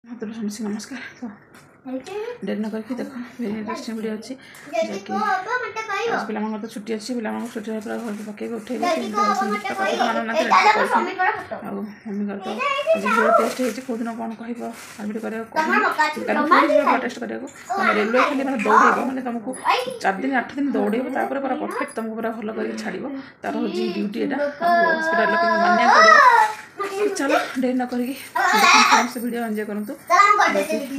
तुम समझी नमस्कार तो डेट न करके देख वेरी इंटरेस्टिंग वीडियो अच्छी जैकि आज पिला तो छुट्टी अच्छी पिला छुट्टी पूरा घर पकड़ उठे मम्मी घर तो आज भिडियो टेस्ट होती कौ दिन कौन कह भिडियो कराया टेस्ट कराया रेलवे खाली मैंने दौड़ेब मैंने तुमको 4 दिन 8 दिन दौड़ेब पूरा परफेक्ट तुमको पूरा भल कर छाड़ तार हूँ ड्यूटी यहाँ हस्पिटाल मानिया पड़ो चलो डेट न करके समस्त वीडियो एंजॉय करूँ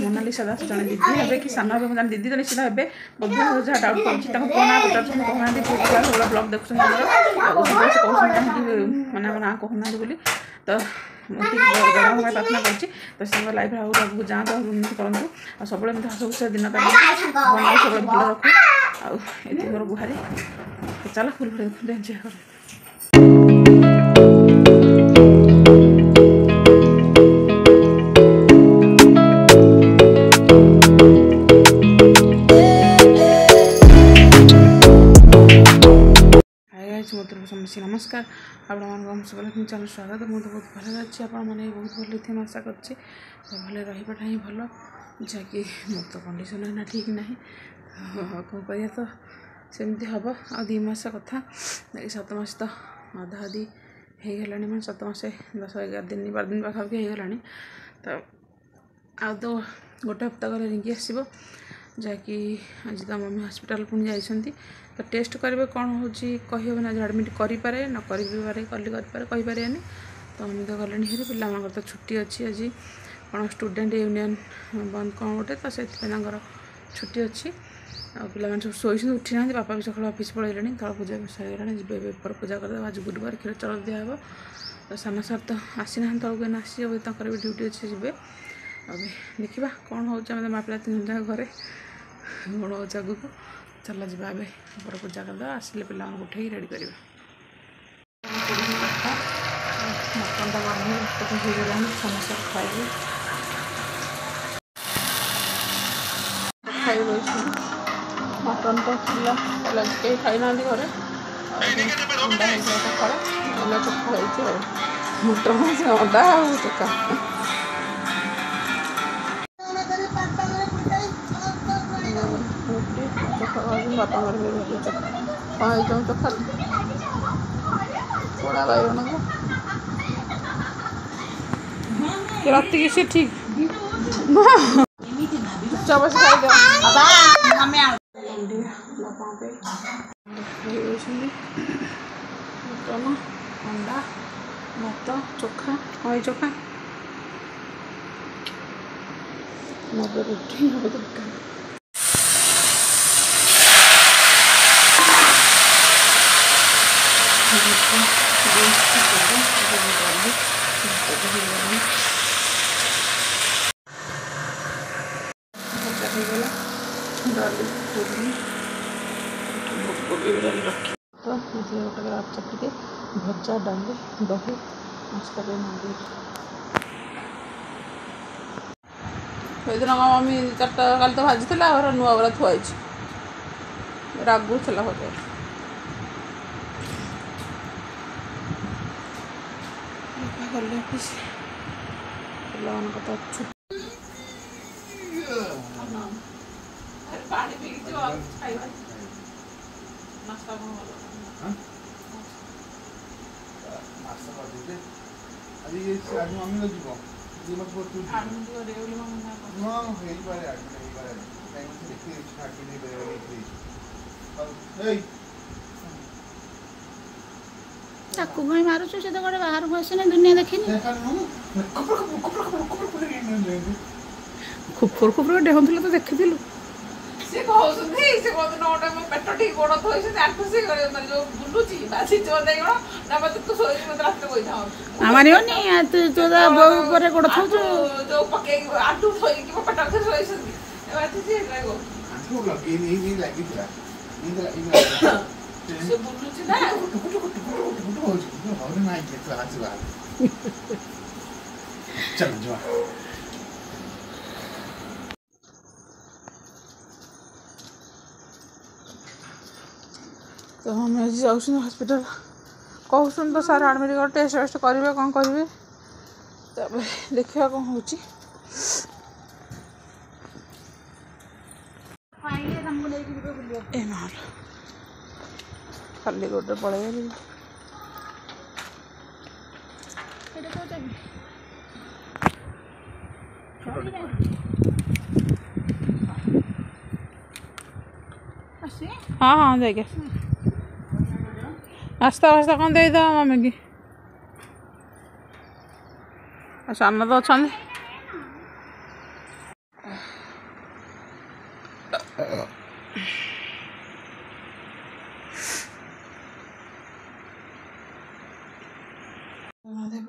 मोनालिसा दास जन दीदी हे कि सान हे दीदी तो निश्चित हे बोध जहाँ डाउट कर ना पचार कहना ब्लग देखुन मैंने ना कहना बोली तो जगह प्रार्थना कर लाइफ आगे जातु उन्नति करूँ और सब हस खुश दिन भगवान सब भल रखू आती मोर गुहारी चलो फुल वीडियो एंजॉय कर समस्या नमस्कार आपण सबल चैनल स्वागत मुझे बहुत भल अच्छी आपने बहुत भल थे आशा कर भले रहीटा ही भल जहाँकि मोर तो कंडीशन है ठीक ना कौन कर तो सेमती हम आ 2 मास कथा 7 मास तो अधा अधी होगा मैं 7 मास 10-11 दिन 12 दिन पाखापाखि होगा तो आ तो गोटे हप्ता गले रिंकी आसो जहाँकि आज तो मम्मी हस्पिटाल पुणी जाइछंती तो टेस्ट करेंगे कौन हो कहीहब ना एडमिट करें न करें कहीपर तो मम्मी तो गले हेरी पिला तो छुट्टी अच्छी आज कौन स्टूडेंट यूनियन बंद कौन गोटे तो से छुट्टी अच्छी आ पे सब शोई उठी ना बापा भी सका ऑफिस पड़े तल पूजा सर पेपर पूजा कर आज गुरुवार क्षीर चल दिहब तो सान सार तो आसी ना तौक आसी भी ड्यूटी अच्छे जी अभी देखा कौन हो माँ पिला 3 जन घरे कौन हो आगू चल जा ऊपर पूजा करदे आसिले पिला उठे रेडी कर मटन समस्त खाइए खाई मटन तो कहीं खाई ना घरे अंडा सकाल चोखा मटन अंडा चोखा बापा चोखा पोड़ा बैगन को राति से ठीक चबस मटन अंडा भात चोखा हई चोखा मगर रुटी दरकार डाली रखी तो गोटे चटके भजा डाली दही मस्का मंदिर दिन मम्मी 4टा काली तो भाजी और नुआ बरा थुआई रागु थी भजा गले ऑफिस पिला तो पानी पी नाश्ता मम्मी ताकू भाई मारुଛୁ से तो गोटे बाहर को आसे ना दुनिया देखिनी खुफर खुफर डेहुथिल तो देखिथिलु से कहउसथि से कोन नोटे में पेट ठीक गोड़ थोइ से आठु से करे मतलब जो बुलुची बासी चो दे गोड़ ना मत तू सोई मत रात कोइ था हमारे ओनी तू तो बो ऊपर गोड़ थौ जो पके आठु थोइ कि पेट के सोई से ए बात से लागो आठु लगे नहीं लागी थला से बुलुची ना हो ना के तो आज बात चल जा तो हम आज जाऊँ हस्पिटाल कहूँ तो सार एडमिट कर टेस्ट वेस्ट करेंगे कौन करेंगे तब देखा कौन हो ए माल खाली गोटे पड़े हाँ हाँ देखे नास्ता वास्ता कौन दे मम्मी की सामने तो अच्छा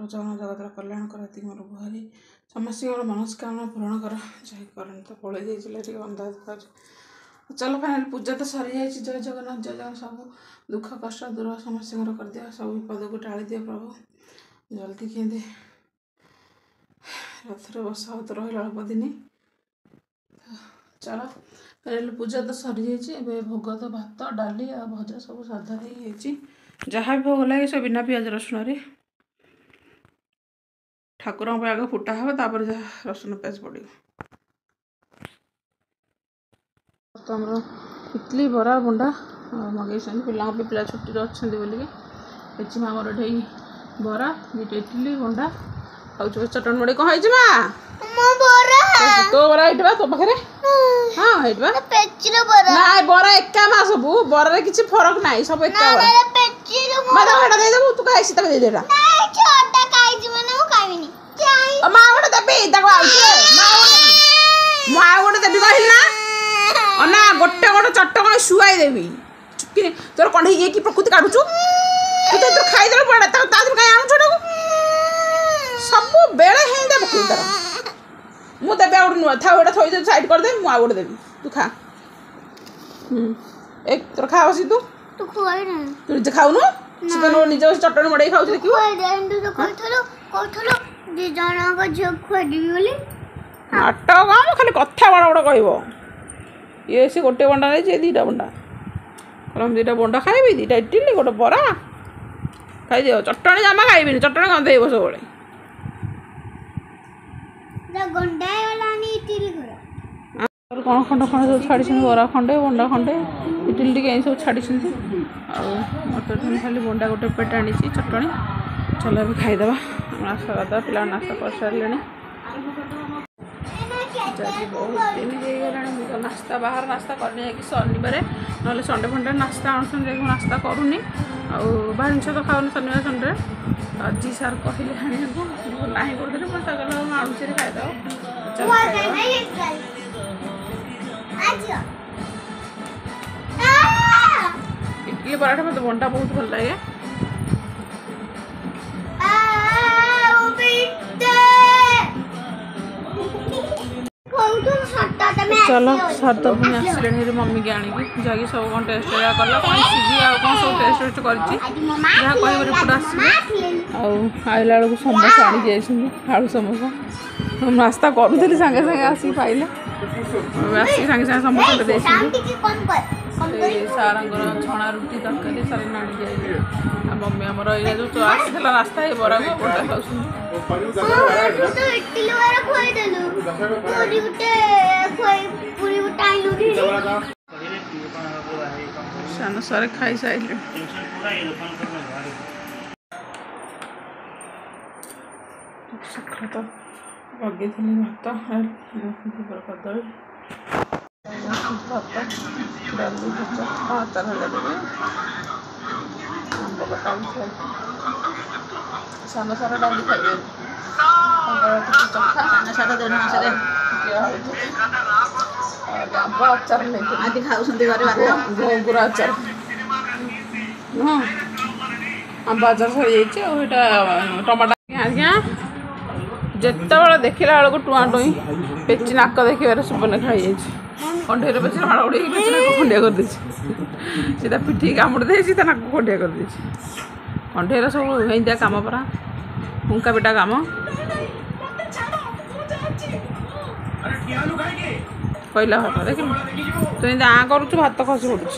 जगन्नाथ जगतर कल्याण कर मोर गुहारी समस्त मनस्कामना पूरण कर जय करन तो पड़े जाइए अंदाज देखा चलो फाइनाल पूजा तो सरी जाए जय जगन्नाथ जय जगन्नाथ सब दुख कष्ट दूर समस्त कर दिया सब विपद को टाड़ी दिया प्रभु जल्दी केंदे रथरे बसा तो रही अल्प दिन चलो फाइनाल पूजा तो सरी जाइए भोग तो भात डाली आ भजा सब साधा जहाँ भी भोग लगे सब बिना पियाज रसुण ठाकुर आगे फुटा हे तापर जहाँ रसुण पेज पड़ो तो आम इडली बरा बुंडा मगे पिला पिला छुट्टी अच्छा बोलिए पेची मामर ये बरा ये इडली बुंडा खाऊ चटन मुड़ी कौन है तो बरा ये तो पाखे हाँ ना बरा एका मा सब बरार किसी फरक ना सब एका बरा देदेबू तू कहीं सीता देदेला माँ गोटे देवी माँ गोटे देवी कहल ना ना गोटे गोटे चटक शुआई देवी चुपकी तोर कौन ये कि प्रकृति काटुचु तू तो खाईदे पड़ा कहीं आणु छोटा सब बेले ही दे पकड़ तार मु देवी गोटे नुआ था गोटे थोड़ी साइड कर दे मुआ गोटे देवी तू खा एक तोर खा बसी तू तू खाऊनु से निज चटनी मड़े खाऊ नाटक खाली कथा बड़ा बड़ा कह ये से गोटे बंडा नहीं दीटा बंडा कलम दीटा बंडा खाइबी दीटा इडली गोटे बरा खाई चटनी जमा खाइबी चटनी गंधेब सब कौन खंड खंड सब छाड़ी बरा खंडे बंडा खंडे इडली टी सब छाड़ी मटर खाली बंडा गोटे पेट आनी चटनी चलो अभी खाईदे नास्ता करदा पिला नास्ता कर सारे बहुत दिन हो गला नास्ता बाहर नास्ता करनी कि शनिवार ना संडे फंडे नास्ता आणुन नास्ता करूनी बाहर जिन तो खाऊनी शनिवार संडे आज सार कहले आने ना करदे मत गला आणुचे खाईदे इडली पराठा मत बंटा बहुत भल लगे चलो सर तो पुणी आसिले मम्मी की आणिकी जाकि सब कौन टेस्ट कला कौन सीझी आ कौन सब टेस्ट कर जहाँ कह रिपोर्ट आसला आइला बेलू समोसा आनी जाइए आलू समोसा नास्ता करूँ सागे सागे आसिक पाइले आसिक सागे सागे समोसा दे सार छणा रुटी तरकारी सारे आनी जाइए मम्मी आमर ये जो आसला नास्ता ये बरा बड़ा खाऊ सान सारे खाई सारे सकाल तो लगे भात कदली भात डाली भजा भात देवे आंब कटा सान सारा डाली खाइए सान सारा देढ़ मास आंब आचार आदि खाऊँ गोंगुर आचार हाँ आंब आचार सरी जाइए टमाटा आज्ञा जिते बड़े देखला बेलू टुआ टुई पेची नाक देखार सुपन खाई कंठेर पेची माड़ उड़े पेची नाक खंडिया कर सीधा पिठी कामुड़ दे सीधा नाक खंडिया कर कंठेर सब हिंदिया कम परा हुंका पिटा कम कहला भात देख तु एम आ करुचु भात खसी पड़ुछ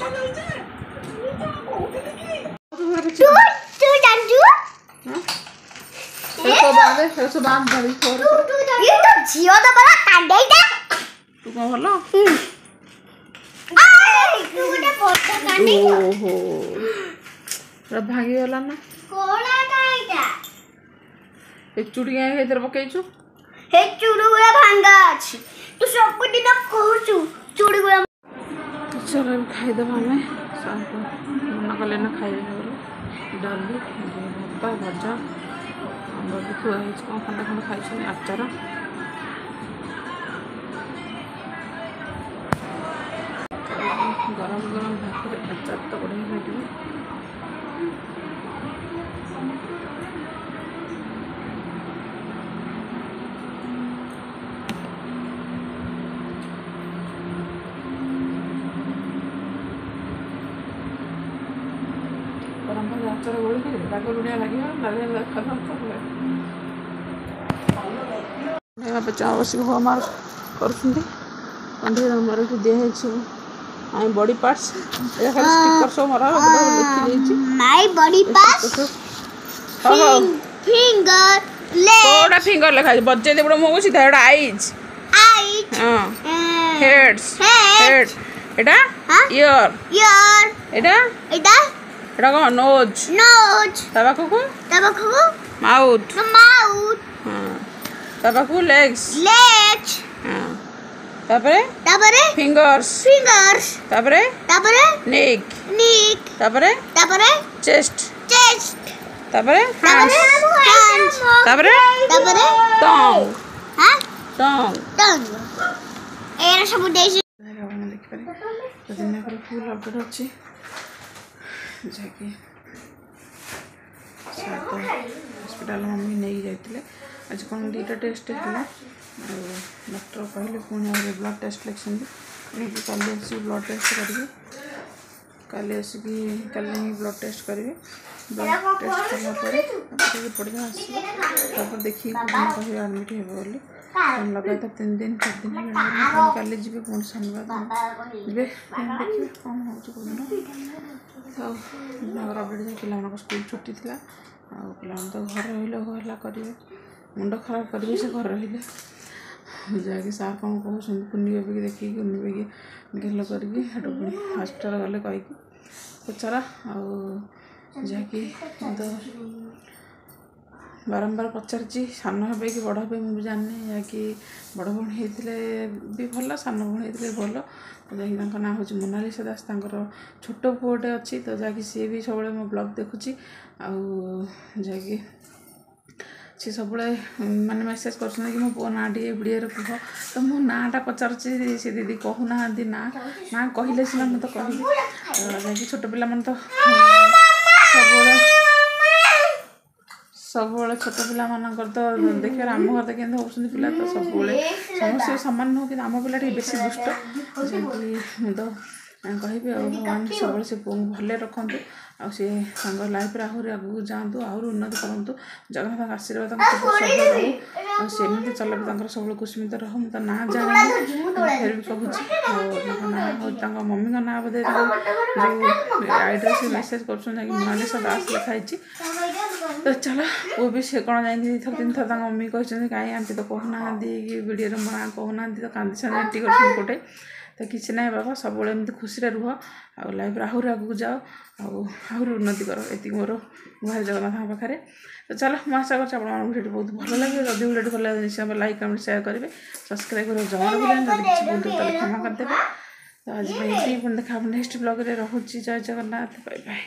तू कौन भल ओहो भांगीगला ना चूड़ी क्या पकईचु चूड़ी भांगा अच्छी तू सब दिन कहू चूड़ी चलो खाईदेव आम मना कले ना खाइबे बोले डाली भात भजा आंब भी खुआई कौन खंडे खंडे खाई आचार गरम गरम भात आचार तो बढ़िया लगे गरम भात आचार गोल राग लुणिया लगे बापा चा बस होमवर्क कर मार दिखाई आई बॉडी पार्ट्स स्टिकर सब मरा लिखी my body parts finger Koda finger लिखा है बजे दे बड़ मो सीधा एटा आईज हां हेड्स हेड एटा ईयर एटा एटा को नोज तबाकू माउथ हां तबाकू लेग्स हां तापरे फिंगर्स तापरे नेक तापरे चेस्ट तापरे हैंड्स तापरे टंग एरा सब देसी देखि पारे दिन पर फुल अपडेट अछि जाके हॉस्पिटल मम्मी नहीं जाते आज कौन दुटा टेस्ट है डॉक्टर कहले पुणी आ ब्लड टेस्ट लिखी काली आस ब्लड टेस्ट करेंगे काली आसिक काली ब्लड टेस्ट करेंगे ब्लड टेस्ट कलापर रिपोर्ट जहाँ आसपर देखिए कहे आडमिट हे बोली लगातार 3 दिन 4 दिन काली जी पुणी शनिवार जी देखिए कौन हो अपडेट पिला स्कूल छुट्टी थी पिला तो घर रहा करेंगे मुंड खराब करेंगे से घर रही जाकि सार कौन कहते कुनी बेबी देखिए कुनी बेबी गेल करके हॉस्पिटल गले कहीकि पचारा आकि तो बारंबार पचारि सान हे कि बड़ हे मुझे जानी जाकि बड़ भौणी होते भी भल सान भौणी होते भल जैक ना हूँ मोनालिसा दास छोट पुओटे अच्छी तो जैक सी भी सब मो ब्लॉग देखुची आकि सी सब माने मेसेज कर कि मो पु ना टे वीडियो कह तो मो नाटा पचारुची सी दीदी कहूना ना ना कहले सीना मुझे कहली जैक छोट पिला मन तो सब छोट पिला मानकर तो देखिए आम घर तो केंद्र होती पिला तो सब समस्त सामान नुह कि आम पिला बेसी दुष्ट जैकि तो कहि भगवान सब से पुओ भले रखु आ सी लाइफ आहरी आगू जातु आहरी उन्नति करूँ जगन्नाथ आशीर्वाद सब रहू सेमती चल सब कुस्मित रहू तो ना जानी फिर भी कहूँ ना मम्मी का ना बोधे जो आईडी से मेसेज कर मोनालिसा दास लिखाई तो चलो वो भी से कौन जाए 2-3 थर मम्मी कहते कहीं आंटी तो कहूना कि वीडियो मो ना कहूना तो कांदी कर गोटे तो किसी ना बाबा सब एमती खुशी रुह आ लाइफ आहरी आगू जाओ आहरी उन्नति कर ये मोर गुहार जगन्नाथ पाखे तो चलो मैं आशा कर बहुत भल लगे जब वीडियो भल लगे लाइक कमेंट शेयर करेंगे सब्सक्राइब कर जमा भूलें क्षमा करदे तो आज देखा नेक्स्ट ब्लॉग रे रहूँ जय जगन्नाथ बाय बाय।